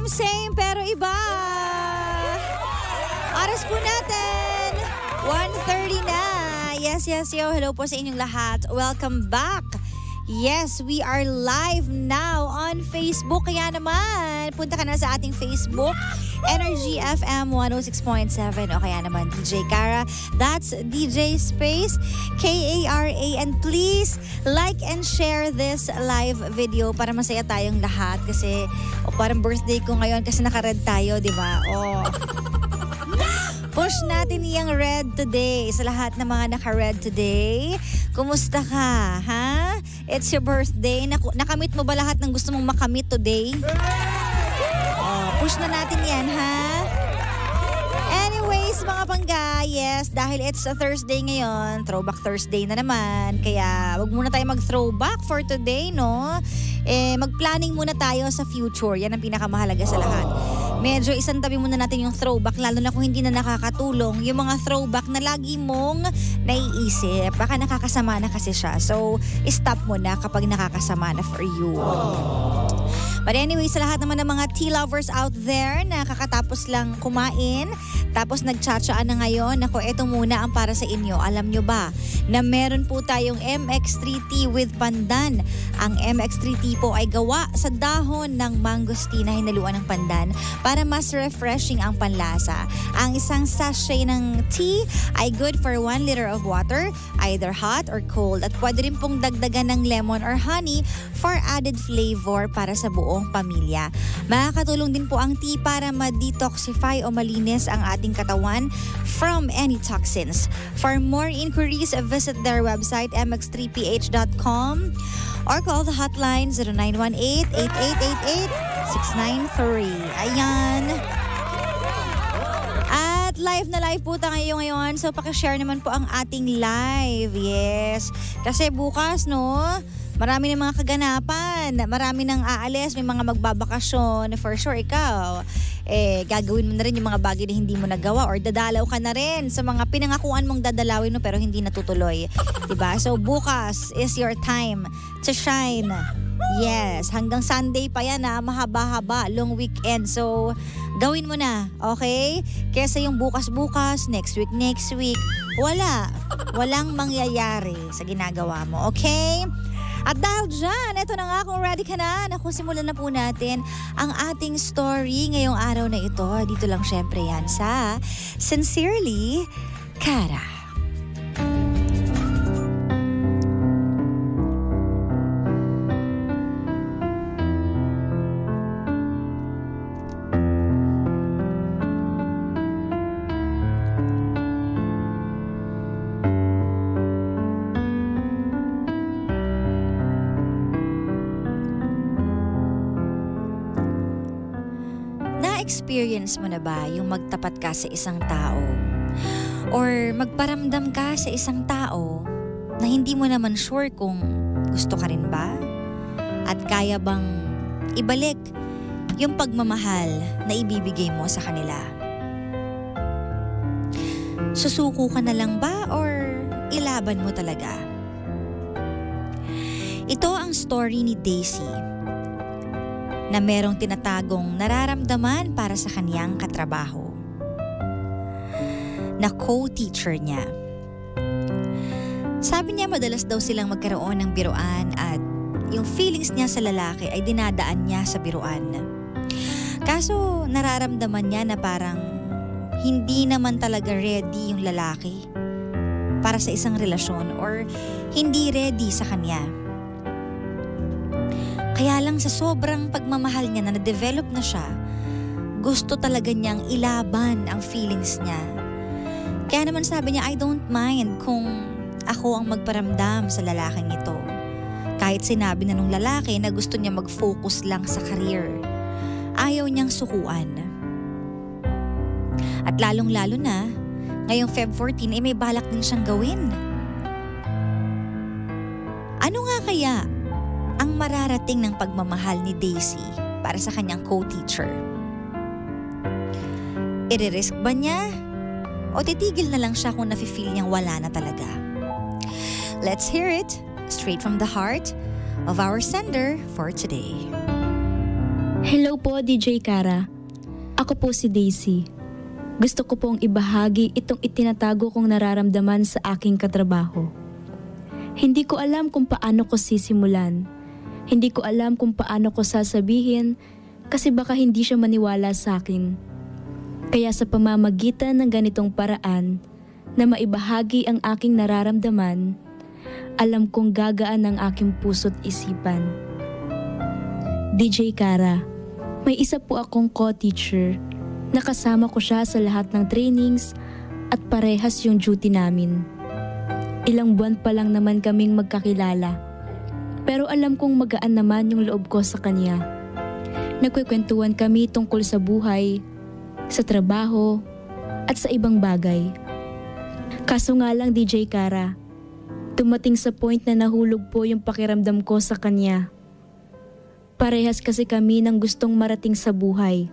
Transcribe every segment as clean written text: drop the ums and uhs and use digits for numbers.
Same pero iba. Oras po natin, 1:30 na. Yes, yo. Hello po sa inyong lahat. Welcome back. Yes, we are live now on Facebook. Kaya naman, punta ka na sa ating Facebook, Energy FM 106.7 o kaya naman DJ Kara. That's DJ Space K-A-R-A. And please like and share this live video para masaya tayong lahat. Kasi parang birthday ko ngayon kasi naka-red tayo, di ba? Push natin yung red today. Sa lahat ng mga naka-red today, kumusta ka, ha? It's your birthday. Nakamit mo ba lahat ng gusto mong makamit today? Push na natin yan, ha? Anyways, mga pangga, yes, dahil it's a Thursday ngayon, Throwback Thursday na naman, kaya wag muna tayo mag-throwback for today, no? Mag-planning muna tayo sa future. Yan ang pinakamahalaga sa lahat. Medyo isang tabi muna natin yung throwback, lalo na kung hindi na nakakatulong. Yung mga throwback na lagi mong naiisip, baka nakakasama na kasi siya. So, stop mo na kapag nakakasama na for you. But anyway, sa lahat naman ng mga tea lovers out there na kakatapos lang kumain, tapos nagtsatsaan na ngayon, ako, eto muna ang para sa inyo. Alam nyo ba na meron po tayong MX3 tea with pandan? Ang MX3 tea po ay gawa sa dahon ng mangosteen na hinaluan ng pandan para mas refreshing ang panlasa. Ang isang sachet ng tea ay good for 1 liter of water, either hot or cold. At pwede rin pong dagdagan ng lemon or honey for added flavor para sa buong pamilya. Makakatulong din po ang tea para ma-detoxify o malinis ang ating katawan from any toxins. For more inquiries, visit their website mx3ph.com or call the hotline 0918-8888-693. Ayan. At live na live po tayo ngayon. So pakishare naman po ang ating live. Yes. Kasi bukas, no? Marami ng mga kaganapan, marami nang aalis, may mga magbabakasyon. For sure, ikaw, gagawin mo na rin yung mga bagay na hindi mo nagawa or dadalaw ka na rin sa mga pinangakuan mong dadalawin mo pero hindi natutuloy. Diba? So, bukas is your time to shine. Yes, hanggang Sunday pa yan mahaba-haba, long weekend. So, gawin mo na, okay? Kesa yung bukas-bukas, next week, walang mangyayari sa ginagawa mo, okay? At dahil dyan, eto na nga, kung ready ka na, simulan na po natin ang ating story ngayong araw na ito. Dito lang syempre yan sa Sincerely, Kara. Na-experience mo na ba yung magtapat ka sa isang tao or magparamdam ka sa isang tao na hindi mo naman sure kung gusto ka rin ba? At kaya bang ibalik yung pagmamahal na ibibigay mo sa kanila? Susuko ka na lang ba or ilaban mo talaga? Ito ang story ni Daisy na merong tinatagong nararamdaman para sa kaniyang katrabaho na co-teacher niya. Sabi niya madalas daw silang magkaroon ng biruan at yung feelings niya sa lalaki ay dinadaan niya sa biruan. Kaso nararamdaman niya na parang hindi naman talaga ready yung lalaki para sa isang relasyon or hindi ready sa kanya. Kaya lang sa sobrang pagmamahal niya na na-develop na siya, gusto talaga niyang ilaban ang feelings niya. Kaya naman sabi niya, I don't mind kung ako ang magparamdam sa lalaking ito. Kahit sinabi na nung lalaki na gusto niya mag-focus lang sa career, ayaw niyang sukuan. At lalong-lalo na, ngayong Feb 14 ay may balak din siyang gawin. Ano nga kaya ang mararating ng pagmamahal ni Daisy para sa kanyang co-teacher? Iririsk ba niya? O titigil na lang siya kung nafe-feel niyang wala na talaga? Let's hear it straight from the heart of our sender for today. Hello po, DJ Kara. Ako po si Daisy. Gusto ko pong ibahagi itong itinatago kong nararamdaman sa aking katrabaho. Hindi ko alam kung paano ko sisimulan. Hindi ko alam kung paano ko sasabihin kasi baka hindi siya maniwala sa akin. Kaya sa pamamagitan ng ganitong paraan na maibahagi ang aking nararamdaman, alam kong gagaan ang aking puso't isipan. DJ Kara, may isa po akong co-teacher. Nakasama ko siya sa lahat ng trainings at parehas yung duty namin. Ilang buwan pa lang naman kaming magkakilala. Pero alam kong magaan naman yung loob ko sa kanya. Nagkukwentuhan kami tungkol sa buhay, sa trabaho, at sa ibang bagay. Kaso nga lang DJ Kara, dumating sa point na nahulog po yung pakiramdam ko sa kanya. Parehas kasi kami ng gustong marating sa buhay.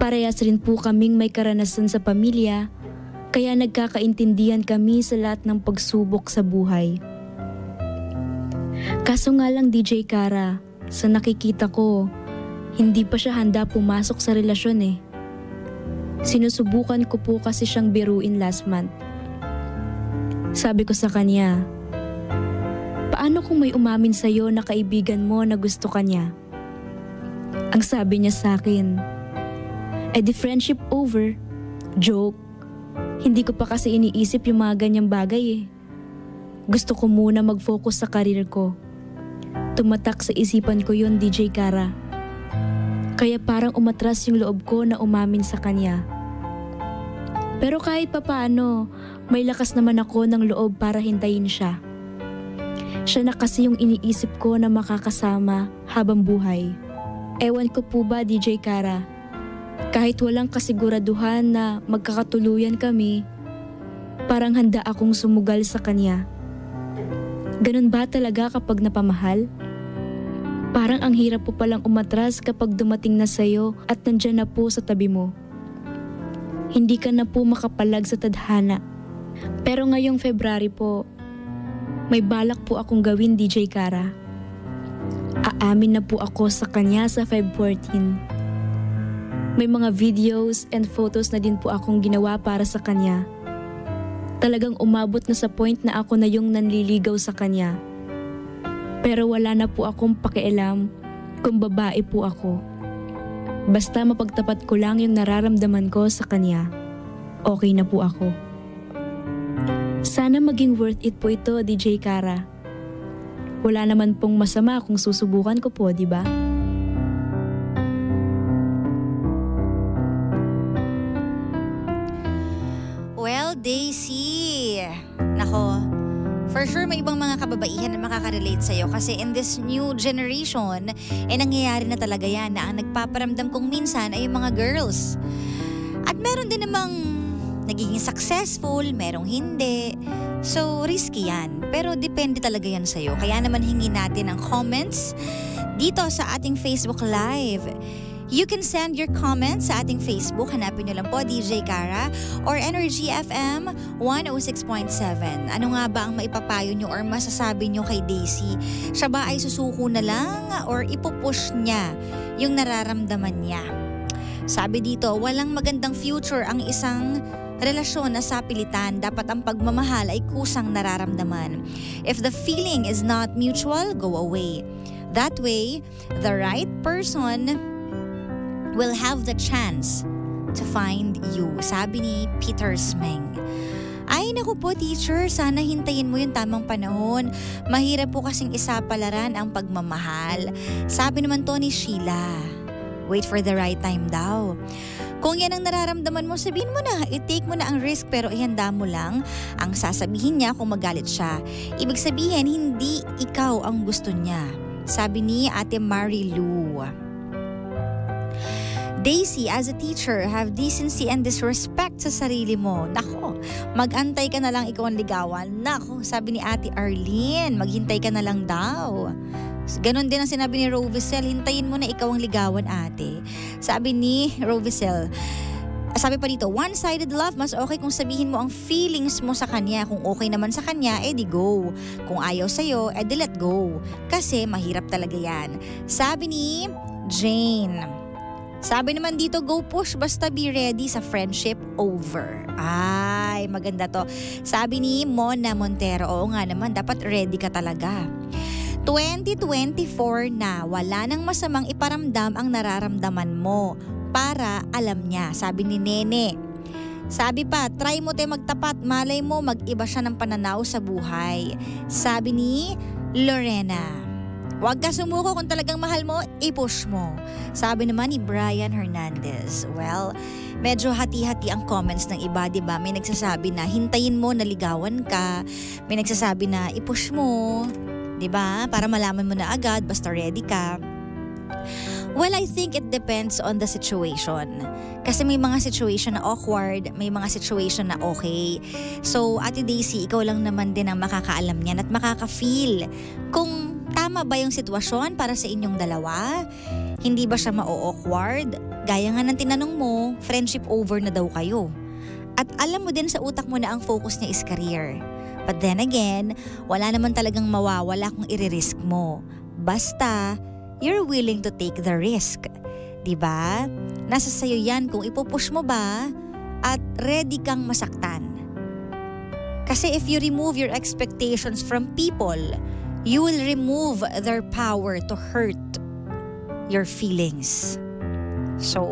Parehas rin po kaming may karanasan sa pamilya, kaya nagkakaintindihan kami sa lahat ng pagsubok sa buhay. Kaso nga lang DJ Kara, sa nakikita ko, hindi pa siya handa pumasok sa relasyon eh. Sinusubukan ko po kasi siyang biruin last month. Sabi ko sa kanya, paano kung may umamin sa'yo na kaibigan mo na gusto ka niya? Ang sabi niya sa akin, the friendship over. Joke. Hindi ko pa kasi iniisip yung mga ganyang bagay eh. Gusto ko muna mag-focus sa karir ko. Tumatak sa isipan ko yun, DJ Kara. Kaya parang umatras yung loob ko na umamin sa kanya. Pero kahit papaano, may lakas naman ako ng loob para hintayin siya. Siya na kasi yung iniisip ko na makakasama habang buhay. Ewan ko po ba, DJ Kara, kahit walang kasiguraduhan na magkakatuluyan kami, parang handa akong sumugal sa kanya. Ganun ba talaga kapag napamahal? Parang ang hirap po palang umatras kapag dumating na sa'yo at nandyan na po sa tabi mo. Hindi ka na po makapalag sa tadhana. Pero ngayong February po, may balak po akong gawin, DJ Kara. Aamin na po ako sa kanya sa Feb 14. May mga videos and photos na din po akong ginawa para sa kanya. Talagang umabot na sa point na ako na yung nanliligaw sa kanya. Pero wala na po akong pakialam kung babae po ako. Basta mapagtapat ko lang yung nararamdaman ko sa kanya. Okay na po ako. Sana maging worth it po ito, DJ Kara. Wala naman pong masama kung susubukan ko po, di ba? Well, Daisy, nako, for sure may ibang mga kababaihan na makaka-relate sa'yo kasi in this new generation, nangyayari na talaga yan na ang nagpaparamdam kung minsan ay yung mga girls. At meron din namang nagiging successful, merong hindi. So, risky yan. Pero depende talaga yan sa'yo. Kaya naman hingin natin ang comments dito sa ating Facebook Live. You can send your comments sa ating Facebook. Hanapin nyo lang po DJ Kara or Energy FM 106.7. Ano nga ba ang maipapayo nyo or masasabi nyo kay Daisy? Siya ba ay susuko na lang or ipupush niya yung nararamdaman niya? Sabi dito, walang magandang future ang isang relasyon na sapilitan. Dapat ang pagmamahal ay kusang nararamdaman. If the feeling is not mutual, go away. That way, the right person will have the chance to find you. Sabi ni Peter Smeng. Ay naku po teacher, sana hintayin mo yung tamang panahon. Mahirap po kasing isapalaran ang pagmamahal. Sabi naman to ni Sheila. Wait for the right time daw. Kung yan ang nararamdaman mo, sabihin mo na, i-take mo na ang risk pero ihanda mo lang ang sasabihin niya kung magalit siya. Ibig sabihin, hindi ikaw ang gusto niya. Sabi ni Ate Marilu. Daisy, as a teacher, have decency and disrespect sa sarili mo. Nako, mag-antay ka na lang ikaw ang ligawan. Nako, sabi ni Ate Arlene, maghintay ka na lang daw. Ganon din ang sinabi ni Rovicel, hintayin mo na ikaw ang ligawan ate. Sabi ni Rovicel, sabi pa dito, one-sided love, mas okay kung sabihin mo ang feelings mo sa kanya. Kung okay naman sa kanya, edi go. Kung ayaw sa'yo, edi let go. Kasi mahirap talaga yan. Sabi ni Jane. Sabi naman dito, go push basta be ready sa friendship over. Ay, maganda to. Sabi ni Mona Montero, oo nga naman, dapat ready ka talaga. 2024 na, wala nang masamang iparamdam ang nararamdaman mo para alam niya, sabi ni Nene. Sabi pa, try mo tayo magtapat, malay mo mag-iba siya ng pananaw sa buhay. Sabi ni Lorena. Huwag ka sumuko kung talagang mahal mo, i-push mo. Sabi naman ni Brian Hernandez. Well, medyo hati-hati ang comments ng iba, diba? May nagsasabi na hintayin mo, naligawan ka. May nagsasabi na i-push mo, diba? Para malaman mo na agad, basta ready ka. Well, I think it depends on the situation. Kasi may mga situation na awkward, may mga situation na okay. So, Ate Daisy, ikaw lang naman din ang makakaalam niyan at makaka-feel kung tama ba yung sitwasyon para sa inyong dalawa? Hindi ba siya ma-awkward? Gaya nga ng tinanong mo, friendship over na daw kayo. At alam mo din sa utak mo na ang focus niya is career. But then again, wala naman talagang mawawala kung i-risk mo. Basta, you're willing to take the risk. Diba? Nasa sayo yan kung ipupush mo ba at ready kang masaktan. Kasi if you remove your expectations from people, you will remove their power to hurt your feelings. So,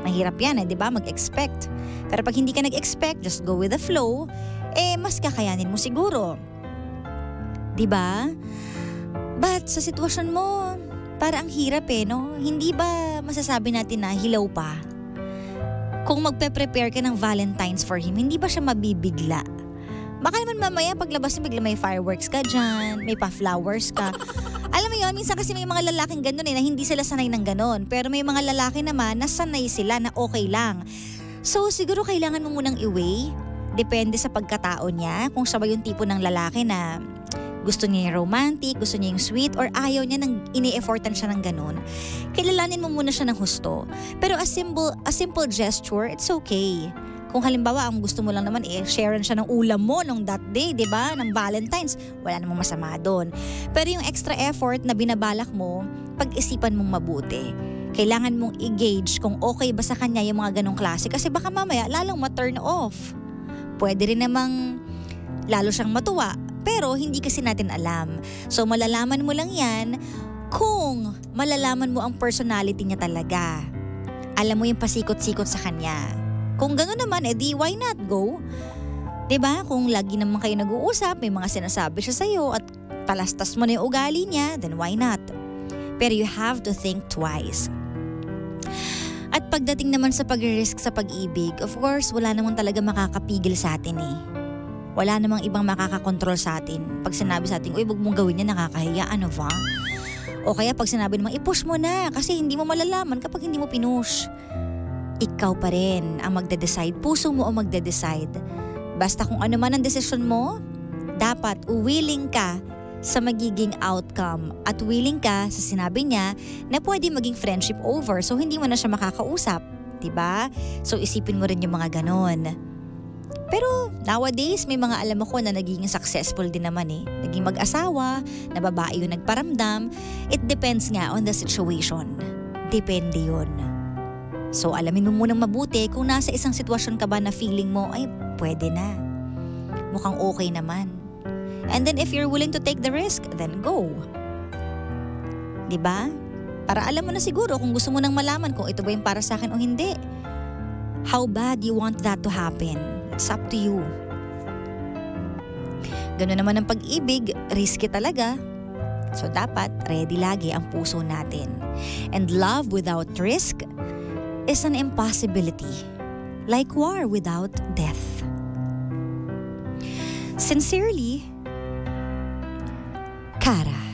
mahirap yan diba? Mag-expect. Pero pag hindi ka nag-expect, just go with the flow, mas kakayanin mo siguro. Diba? But sa sitwasyon mo, para ang hirap no? Hindi ba masasabi natin na hilaw pa? Kung magpe-prepare ka ng Valentine's for him, hindi ba siya mabibigla? Baka naman mamaya paglabas mo bigla may fireworks ka dyan, may pa-flowers ka. Alam mo yun, minsan kasi may mga lalaking ganun na hindi sila sanay ng ganun. Pero may mga lalaki naman na sanay sila na okay lang. So siguro kailangan mo munang i-weigh. Depende sa pagkatao niya. Kung siya ba yung tipo ng lalaki na gusto niya yung romantic, gusto niya yung sweet, or ayaw niya nang ini-effortan siya ng ganun. Kilalanin mo muna siya ng husto. Pero a simple gesture, it's okay. Kung halimbawa ang gusto mo lang naman sharean siya ng ulam mo nung that day, 'di ba? Ng Valentine's, wala namang masama doon. Pero yung extra effort na binabalak mo, pag-isipan mong mabuti. Kailangan mong i-gauge kung okay ba sa kanya yung mga ganong klase kasi baka mamaya lalong ma-turn off. Pwede rin namang lalo siyang matuwa, pero hindi kasi natin alam. So malalaman mo lang 'yan kung malalaman mo ang personality niya talaga. Alam mo yung pasikot-sikot sa kanya. Kung gano'n naman, edi why not go? 'Di ba? Kung lagi naman kayo nag-uusap, may mga sinasabi siya sa'yo at palastas mo na yung ugali niya, then why not? Pero you have to think twice. At pagdating naman sa pag-risk sa pag-ibig, of course, wala namang talaga makakapigil sa atin Wala namang ibang makakakontrol sa atin. Pag sinabi sa atin, uy, wag mong gawin yan, nakakahiya, ano ba? O kaya pag sinabi naman, i-push mo na kasi hindi mo malalaman kapag hindi mo pinush. Ikaw pa rin ang magde-decide. Puso mo ang magde-decide. Basta kung ano man ang desisyon mo, dapat willing ka sa magiging outcome at willing ka sa sinabi niya na pwede maging friendship over so hindi mo na siya makakausap. Diba? So isipin mo rin yung mga ganon. Pero nowadays may mga alam ako na naging successful din naman Naging mag-asawa, na babae yung nagparamdam. It depends nga on the situation. Depende yun. So alamin mo munang mabuti kung nasa isang sitwasyon ka ba na feeling mo, ay pwede na. Mukhang okay naman. And then if you're willing to take the risk, then go. Diba? Para alam mo na siguro kung gusto mo nang malaman kung ito ba yung para sa akin o hindi. How bad you want that to happen? It's up to you. Ganun naman ang pag-ibig, risky talaga. So dapat ready lagi ang puso natin. And love without risk is an impossibility, like war without death. Sincerely, Kara.